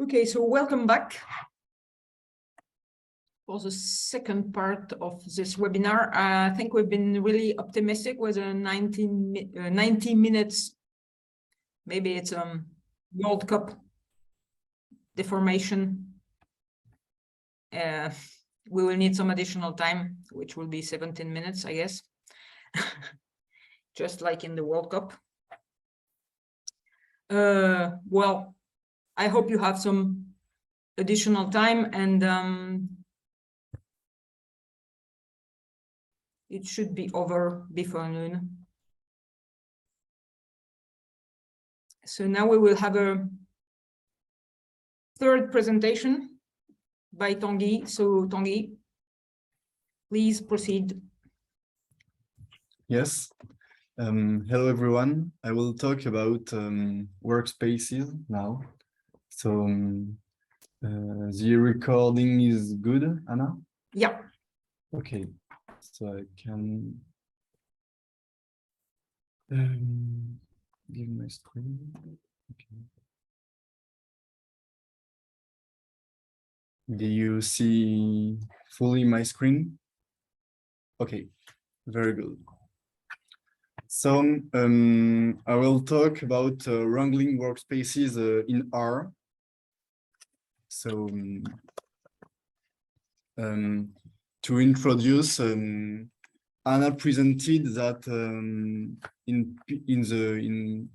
Okay, so welcome back for the second part of this webinar. I think we've been really optimistic with a 90 minutes. Maybe it's World Cup deformation. We will need some additional time, which will be 17 minutes, I guess, just like in the World Cup. Well, I hope you have some additional time, and it should be over before noon. So now we will have a third presentation by Tanguy. So Tanguy, please proceed. Yes. Hello, everyone. I will talk about workspaces now. So the recording is good, Anna? Yeah. Okay. So I can give my screen. Okay. Do you see fully my screen? Okay, very good. So I will talk about Wrangling workspaces in R. So to introduce, Anna presented that in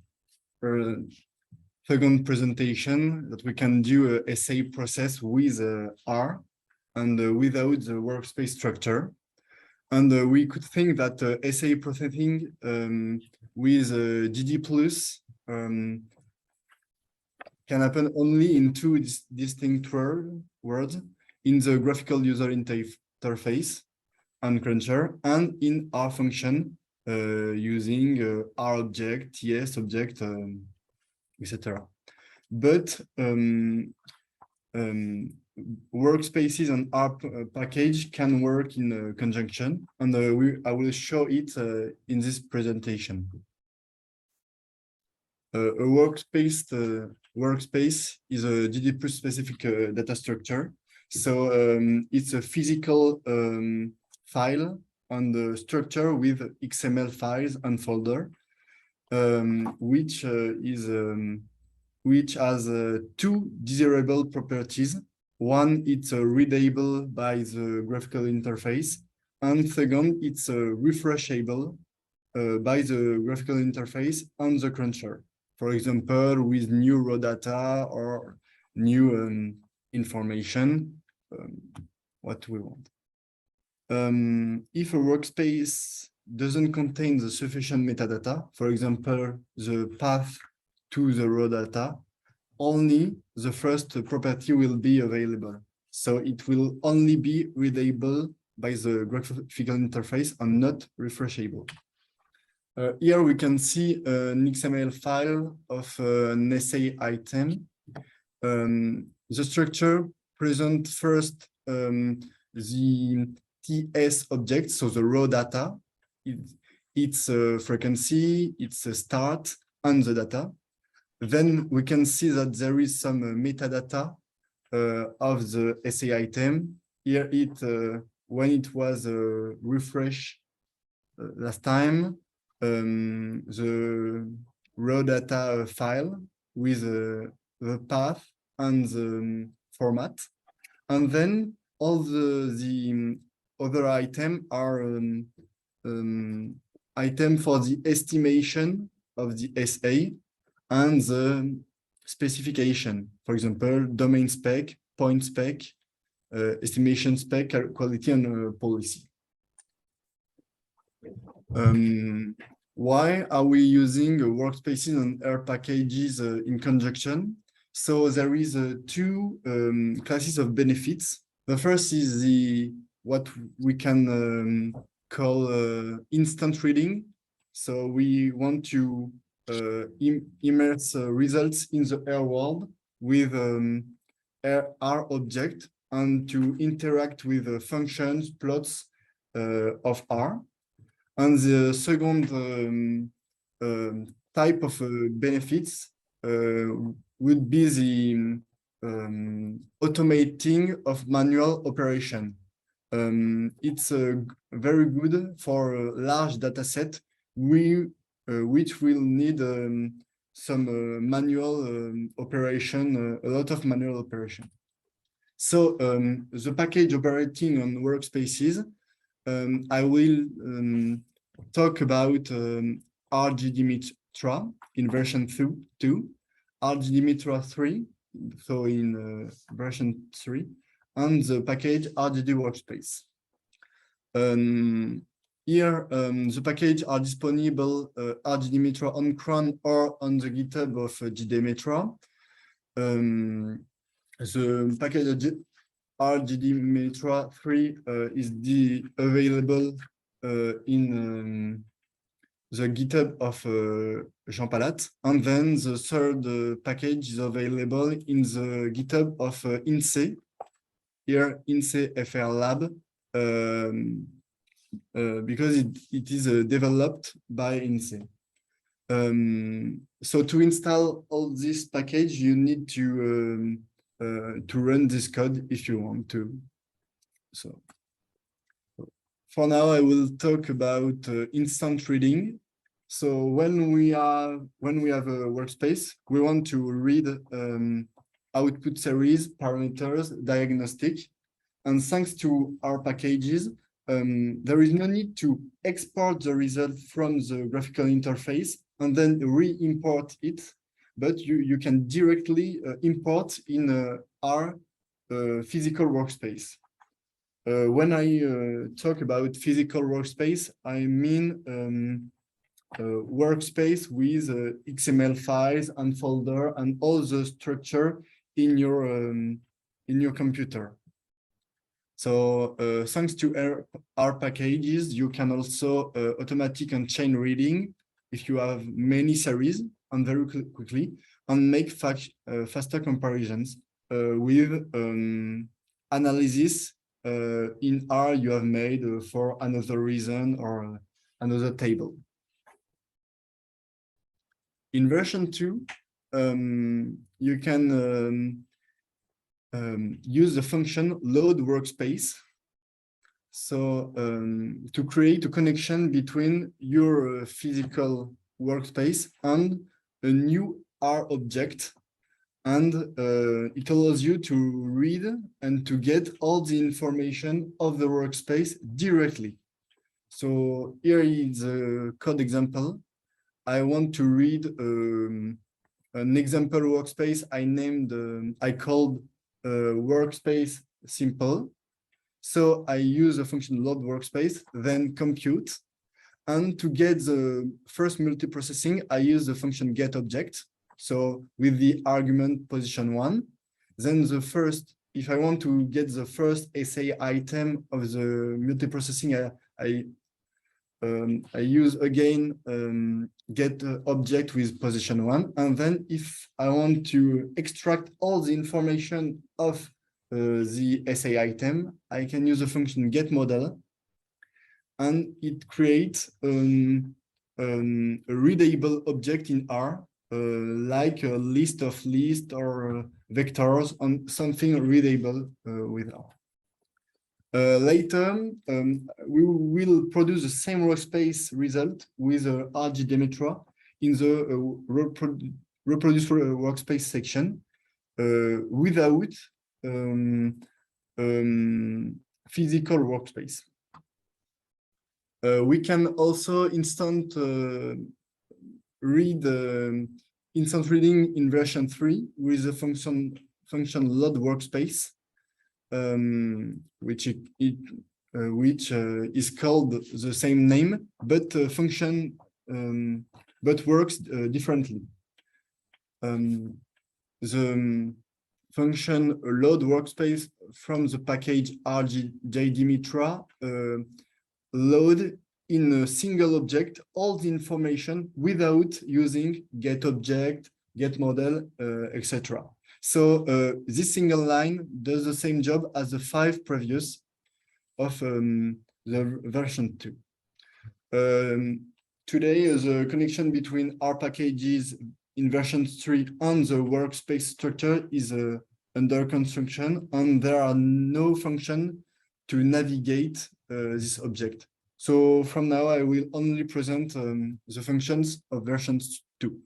her second presentation that we can do a SA process with R and without the workspace structure. And we could think that SA processing with DD plus can happen only in two distinct words, in the graphical user interface and cruncher, and in R function using R object, TS object, etc. But workspaces and R package can work in conjunction, and I will show it in this presentation. A workspace is a DD plus specific data structure. So it's a physical file and the structure with XML files and folder, which has two desirable properties. One, it's readable by the graphical interface, and second, it's refreshable by the graphical interface and the cruncher. For example, with new raw data or new information, what we want. If a workspace doesn't contain the sufficient metadata, for example, the path to the raw data, only the first property will be available. So it will only be readable by the graphical interface and not refreshable. Here we can see an XML file of an SA item. The structure presents first the TS object, so the raw data, its frequency, its start, and the data. Then we can see that there is some metadata of the SA item. Here when it was refreshed last time, the raw data file with the path and the format. And then all the other items are item for the estimation of the SA and the specification, for example, domain spec, point spec, estimation spec, quality, and policy. Why are we using workspaces and R packages in conjunction? So there is two classes of benefits. The first is what we can call instant reading. So we want to immerse results in the R world with R object and to interact with functions, plots of R. And the second type of benefits would be automating of manual operation. It's very good for a large data set which will need some manual operation, a lot of manual operation. So the package operating on Workspaces, I will talk about RGDimitra in version 2, RGDimitra 3, so in version 3, and the package RGD Workspace. Here, the package are disponible RGDimitra on cron or on the GitHub of GDimitra. The package RGDimitra 3 is available in the GitHub of Jean Palat, and then the third package is available in the GitHub of INSEE, here INSEE FR Lab, because it is developed by INSEE. So to install all this package, you need to run this code if you want to. So for now, I will talk about instant reading. So when we have a workspace, we want to read output series, parameters, diagnostic, and thanks to our packages, there is no need to export the result from the graphical interface and then re-import it, but you can directly import in our physical workspace. When I talk about physical workspace, I mean workspace with XML files and folder and all the structure in your computer. So thanks to our packages, you can also automatic and chain reading if you have many series and very quickly, and make faster comparisons with analysis in R you have made for another reason or another table. In version 2, you can use the function load workspace. So to create a connection between your physical workspace and a new R object, and it allows you to read and to get all the information of the workspace directly. So here is a code example. I want to read an example workspace I called workspace simple. So I use a function load workspace, then compute. And to get the first multiprocessing, I use the function get object. So with the argument position 1, then if I want to get the first SA item of the multiprocessing, I use again get object with position 1. And then if I want to extract all the information of the SA item, I can use the function get model, and it creates a readable object in R, like a list of lists or vectors, and something readable with R. Later, we will produce the same workspace result with RGDimitra in the reproduce workspace section without physical workspace. We can also instant reading in version 3 with the function load workspace, which is called the same name, but but works differently. The function load workspace from the package RGDimitra load in a single object all the information without using get object, get model, etc. So this single line does the same job as the 5 previous of the version 2. Today, the connection between our packages in version 3 and the workspace structure is under construction, and there are no function to navigate this object. So from now, I will only present the functions of version 2.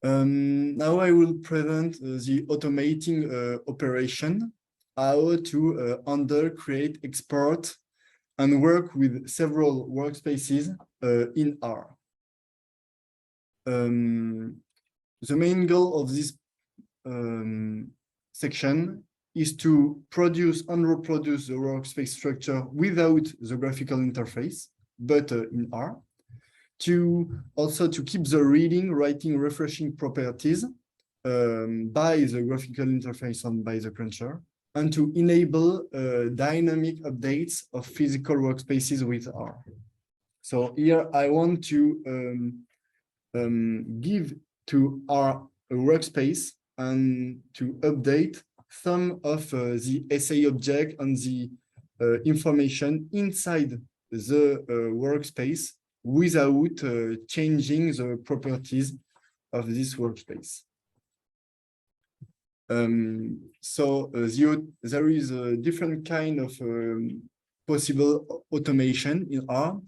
Now I will present the automating operation, how to handle, create, export, and work with several workspaces in R. The main goal of this section is to produce and reproduce the workspace structure without the graphical interface, but in R. Also to keep the reading, writing, refreshing properties by the graphical interface and by the cruncher, and to enable dynamic updates of physical workspaces with R. So here I want to give to R a workspace and to update some of the SA object and the information inside the workspace without changing the properties of this workspace. There is a different kind of possible automation in R,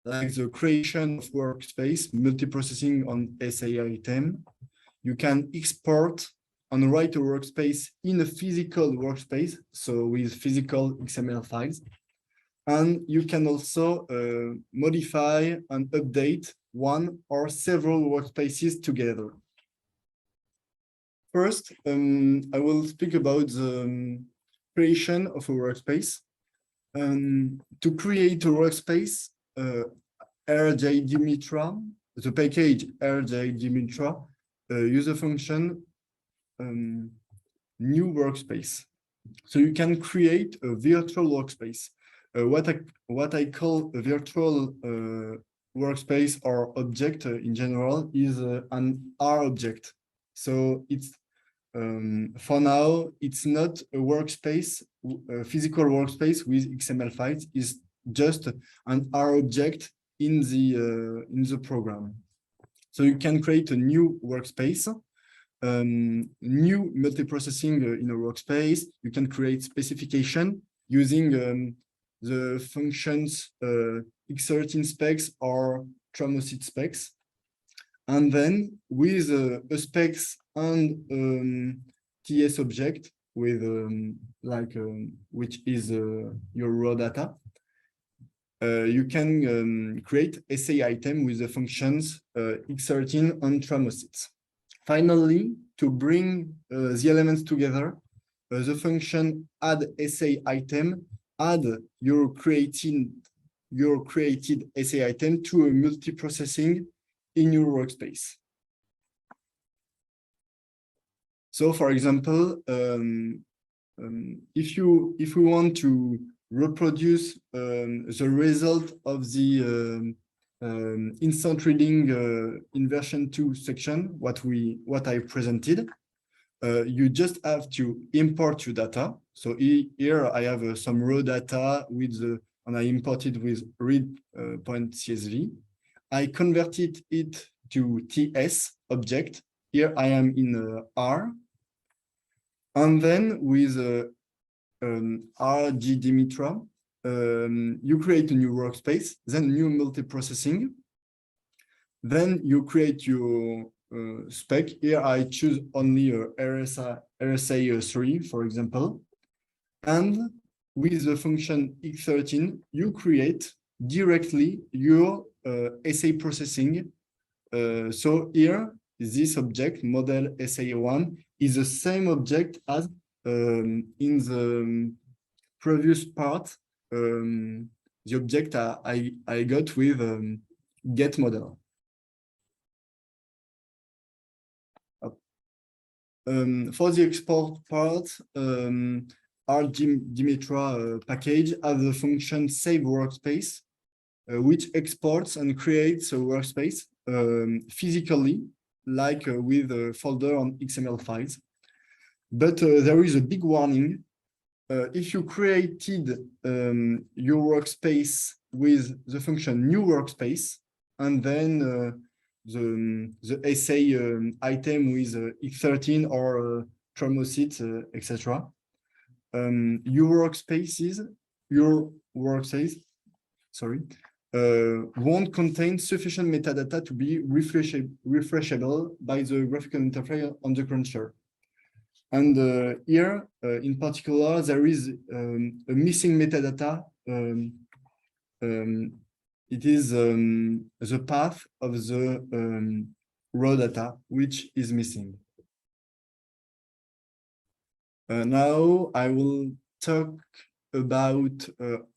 like the creation of workspace, multiprocessing on SA item. You can export and write a workspace in a physical workspace, so with physical XML files. And you can also modify and update one or several workspaces together. First, I will speak about the creation of a workspace. To create a workspace, RJ-Dimitra, the package RJ-Dimitra, use the function new workspace. So you can create a virtual workspace. What I call a virtual workspace or object in general is an R object. So it's for now, it's not a workspace, a physical workspace with XML files. It's just an R object in the program. So you can create a new workspace, new multiprocessing in a workspace. You can create specification using the functions X13 specs or Tramosit specs. And then with a specs and TS object with which is your raw data, you can create SA item with the functions X13 and Tramosit. Finally, to bring the elements together, the function add SA item add your created SA item to a multiprocessing in your workspace. So, for example, if we want to reproduce the result of the instant reading in version 2 section, what I presented, you just have to import your data. So here I have some raw data with and I imported with read.csv. I converted it to TS object. Here I am in R. And then with RG-Dimitra, you create a new workspace, then new multiprocessing. Then you create your spec. Here I choose only RSA3, for example. And with the function X13, you create directly your SA processing. So here, this object, model SA1, is the same object as in the previous part, the object I got with get model. For the export part, our Dimitra package has the function save workspace, which exports and creates a workspace physically, like with a folder on XML files. But there is a big warning. If you created your workspace with the function new workspace, and then the essay item with X13 or Thermoset, etc. Your workspace, sorry, won't contain sufficient metadata to be refreshable by the graphical interface on the cruncher. And here, in particular, there is a missing metadata. It is the path of the raw data, which is missing. Now I will talk about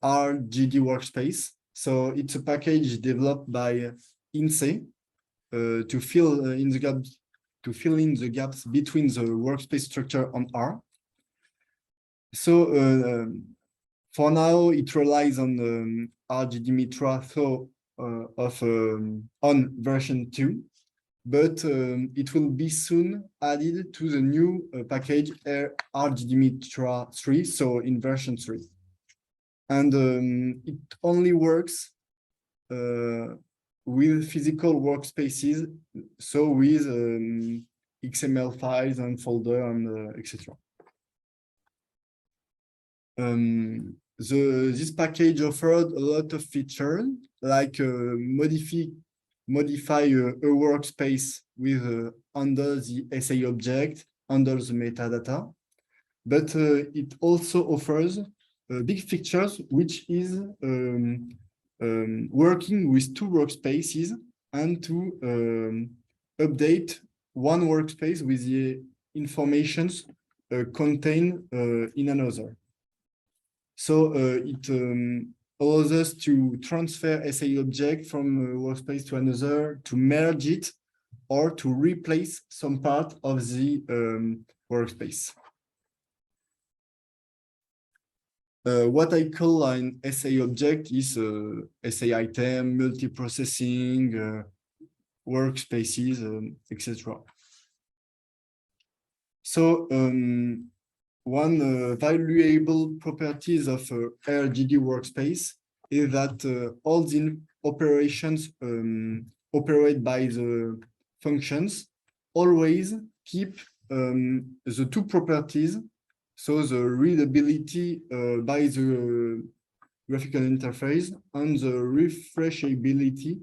RGD Workspace. So it's a package developed by TSACE to fill in the gaps between the workspace structure and R. So for now, it relies on RGD Mitra on version 2, but it will be soon added to the new package RGD Mitra 3, so in version 3. And it only works with physical workspaces, so with XML files and folder and etc. This package offered a lot of features, like modify a workspace with under the SA object, under the metadata, but it also offers big features, which is working with two workspaces and to update one workspace with the informations contained in another. So it allows us to transfer SA object from a workspace to another, to merge it, or to replace some part of the workspace. What I call an SA object is SA item, multiprocessing, workspaces, etc. So one valuable properties of RGD workspace is that all the operations operated by the functions always keep the two properties. So the readability by the graphical interface and the refreshability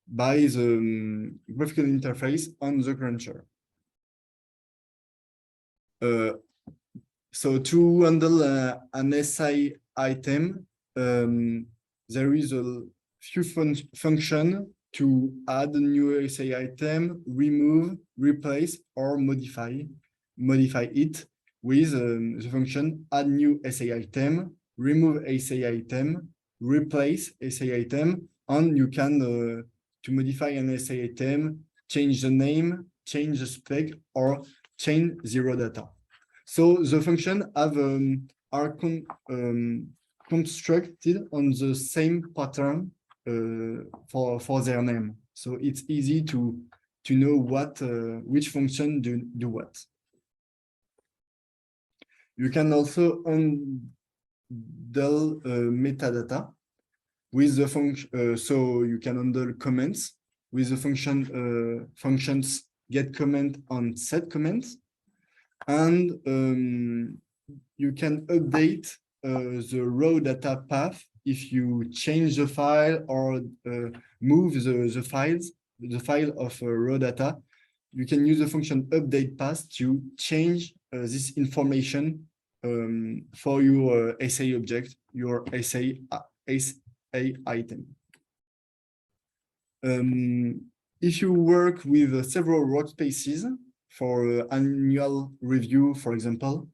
by the graphical interface on the cruncher. So to handle an SI item, there is a few function to add a new SI item, remove, replace, or modify it with the function add new SI item, remove SI item, replace SI item, and you can to modify an SI item, change the name, change the spec, or change zero data. So the function are constructed on the same pattern for their name. So it's easy to know what which function do what. You can also handle metadata with the function. So you can handle comments with the functions get comment and set comments, and you can update the raw data path if you change the file or move the file of raw data. You can use the function update path to change this information for your SA object, your SA item. If you work with several workspaces for annual review, for example,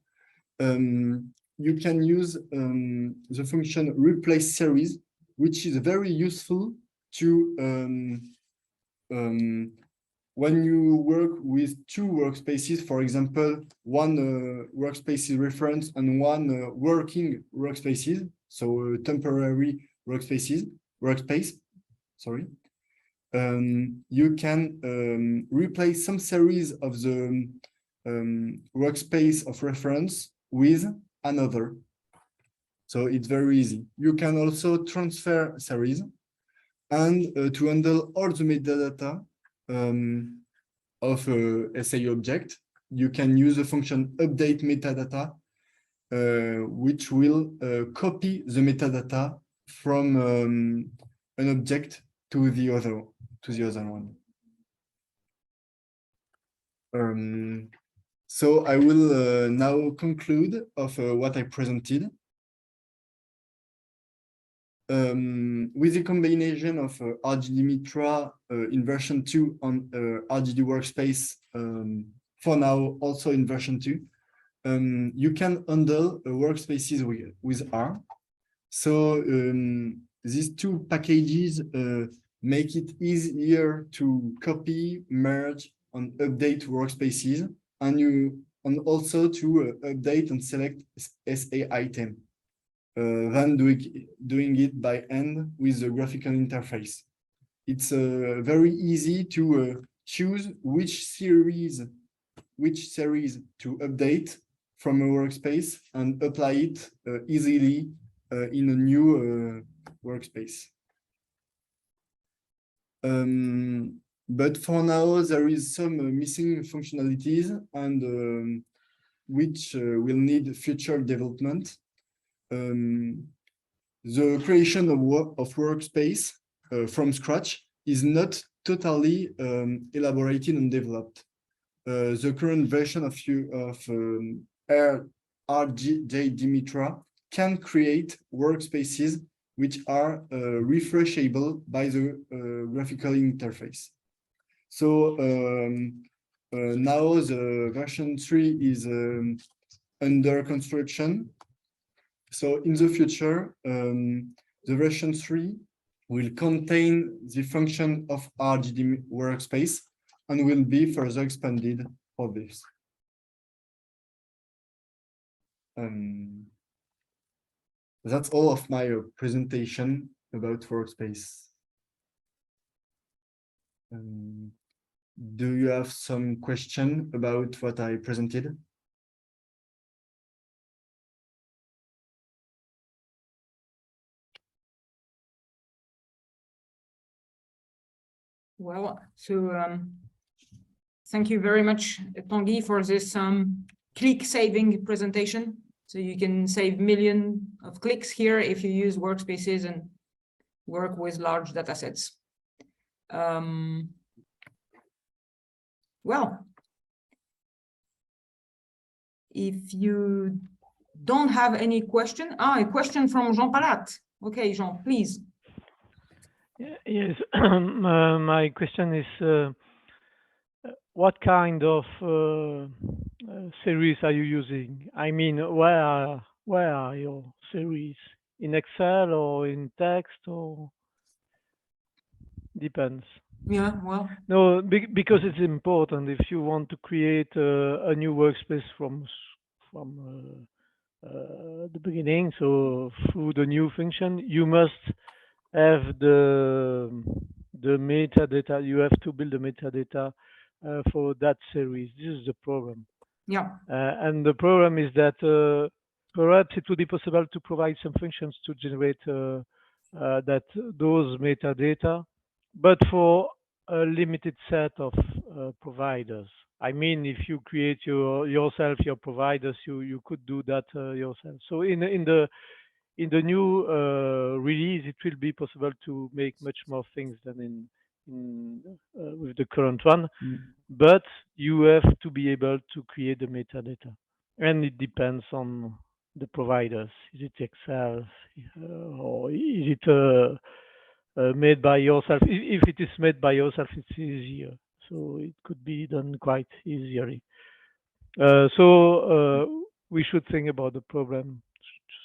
you can use the function replace series, which is very useful to when you work with two workspaces, for example, one workspace reference and one working workspaces, so temporary workspace, sorry. You can replace some series of the workspace of reference with another. So it's very easy. You can also transfer series. and to handle all the metadata of a SA object, you can use the function update metadata, which will copy the metadata from an object to the other one. So I will now conclude of what I presented. With the combination of RGD Mitra in version 2 on RGD Workspace, for now also in version 2, you can handle workspaces with R. So these two packages make it easier to copy, merge, and update workspaces, and also to update and select SA item than doing it by hand with the graphical interface. It's very easy to choose which series to update from a workspace and apply it easily in a new workspace. But for now, there is some missing functionalities and which will need future development. The creation of workspace from scratch is not totally elaborated and developed. The current version of RGD Mitra can create workspaces which are refreshable by the graphical interface. So now the version 3 is under construction. So in the future, the version 3 will contain the function of RGD workspace and will be further expanded for this. That's all of my presentation about workspace. Do you have some question about what I presented? Well, so thank you very much, Tanguy, for this click-saving presentation. So you can save millions of clicks here if you use workspaces and work with large data sets. Well, if you don't have any question, a question from Jean Palat. Okay, Jean, please. Yes, my question is, what kind of series are you using? I mean, where are your series? In Excel or in text, or depends? Yeah, well. No, because it's important if you want to create a new workspace from the beginning. So through the new function, you must have the metadata. You have to build the metadata for that series. This is the problem. Yeah. And the problem is that perhaps it would be possible to provide some functions to generate those metadata, but for a limited set of providers. I mean, if you create yourself your providers, you could do that yourself. So in the new release, it will be possible to make much more things than with the current one, but you have to be able to create the metadata, and it depends on the providers. Is it Excel or is it made by yourself? If it is made by yourself, it's easier. So it could be done quite easily. So we should think about the problem.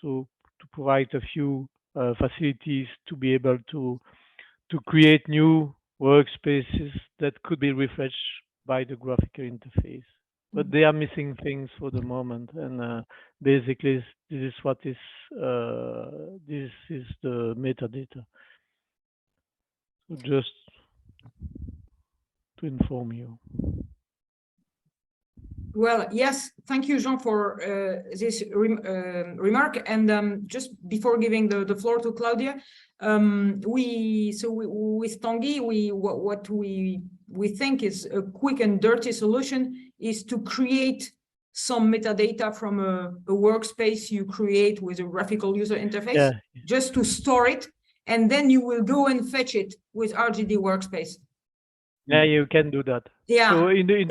So to provide a few facilities to be able to create new workspaces that could be refreshed by the graphical interface. But they are missing things for the moment, and basically this is what is this is the metadata. So just to inform you. Well, yes, thank you, Jean, for this remark. And just before giving the floor to Claudia, with Tanguy, what we think is a quick and dirty solution is to create some metadata from a workspace you create with a graphical user interface, just to store it, and then you will go and fetch it with RGD Workspace. Yeah, you can do that. Yeah, So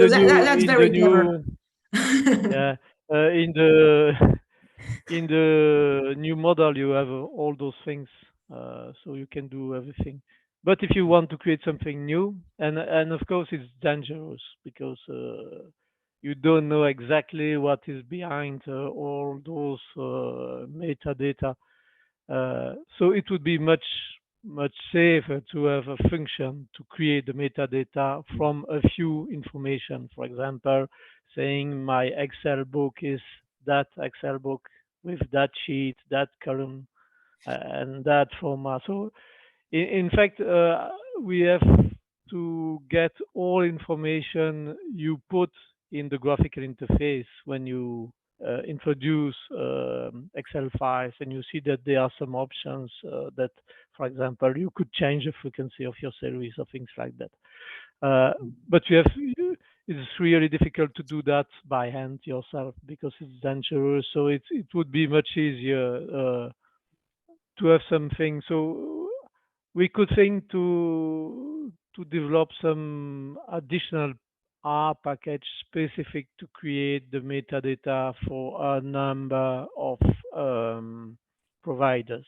that's very clever. Yeah, in the new model, you have all those things, so you can do everything. But if you want to create something new, and of course it's dangerous because you don't know exactly what is behind all those metadata. So it would be much safer to have a function to create the metadata from a few information. For example, saying my Excel book is that Excel book with that sheet, that column, and that format. So in fact, we have to get all information you put in the graphical interface when you introduce Excel files, and you see that there are some options that, for example, you could change the frequency of your series or things like that. But it's really difficult to do that by hand yourself because it's dangerous. So it would be much easier to have something. So we could think to develop some additional R package specific to create the metadata for a number of providers.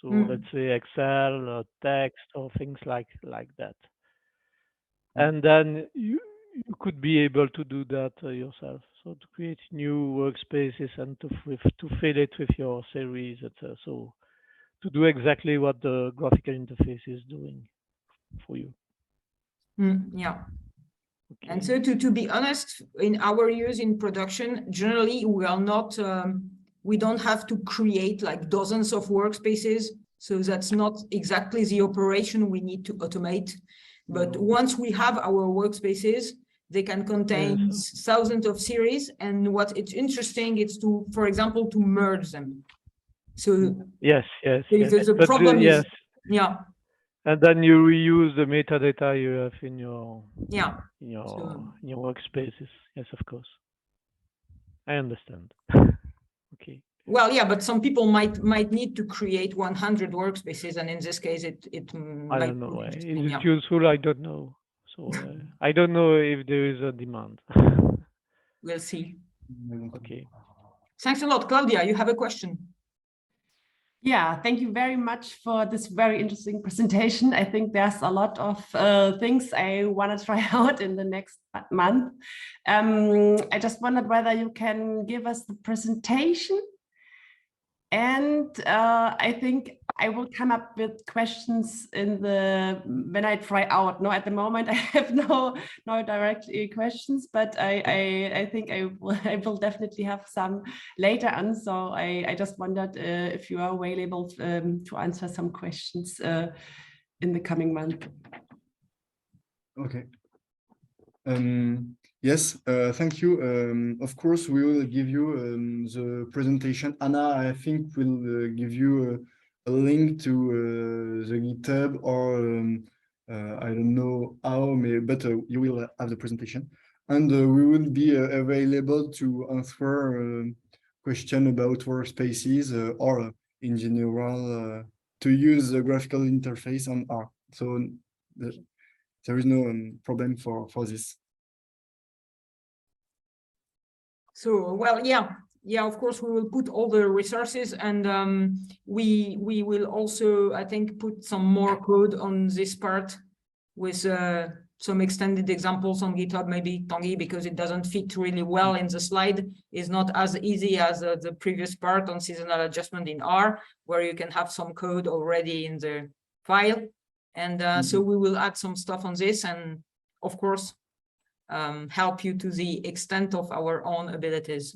So let's say Excel or text or things like that. And then you could be able to do that yourself. So to create new workspaces and to fill it with your series, etc. So to do exactly what the graphical interface is doing for you. Yeah. Okay. And so to be honest, in our use in production, generally we are not, we don't have to create like dozens of workspaces. So that's not exactly the operation we need to automate. But once we have our workspaces, they can contain thousands of series. And what it's interesting is to, for example, to merge them. So yes. The problem is, yeah. And then you reuse the metadata you have in your in your workspaces. Yes, of course. I understand. Okay. Well, yeah, but some people might need to create 100 workspaces, and in this case, it I don't know. Is it useful? I don't know. So I don't know if there is a demand. We'll see. Okay. Thanks a lot, Claudia. You have a question. Yeah, thank you very much for this very interesting presentation. I think there's a lot of things I want to try out in the next month. I just wondered whether you can give us the presentation. And I think I will come up with questions when I try out. No, at the moment I have no direct questions, but I think I will definitely have some later on. So I just wondered if you are available to answer some questions in the coming month. Okay. Yes, thank you. Of course, we will give you the presentation. Anna, I think will give you a link to the GitHub, or I don't know how, but you will have the presentation. And we will be available to answer question about workspaces or in general to use the graphical interface on R. So there is no problem for this. So, well, yeah, of course, we will put all the resources, and we will also, I think, put some more code on this part with some extended examples on GitHub, maybe, Tanguy, because it doesn't fit really well in the slide. It's not as easy as the previous part on seasonal adjustment in R, where you can have some code already in the file. And so we will add some stuff on this, and of course, help you to the extent of our own abilities.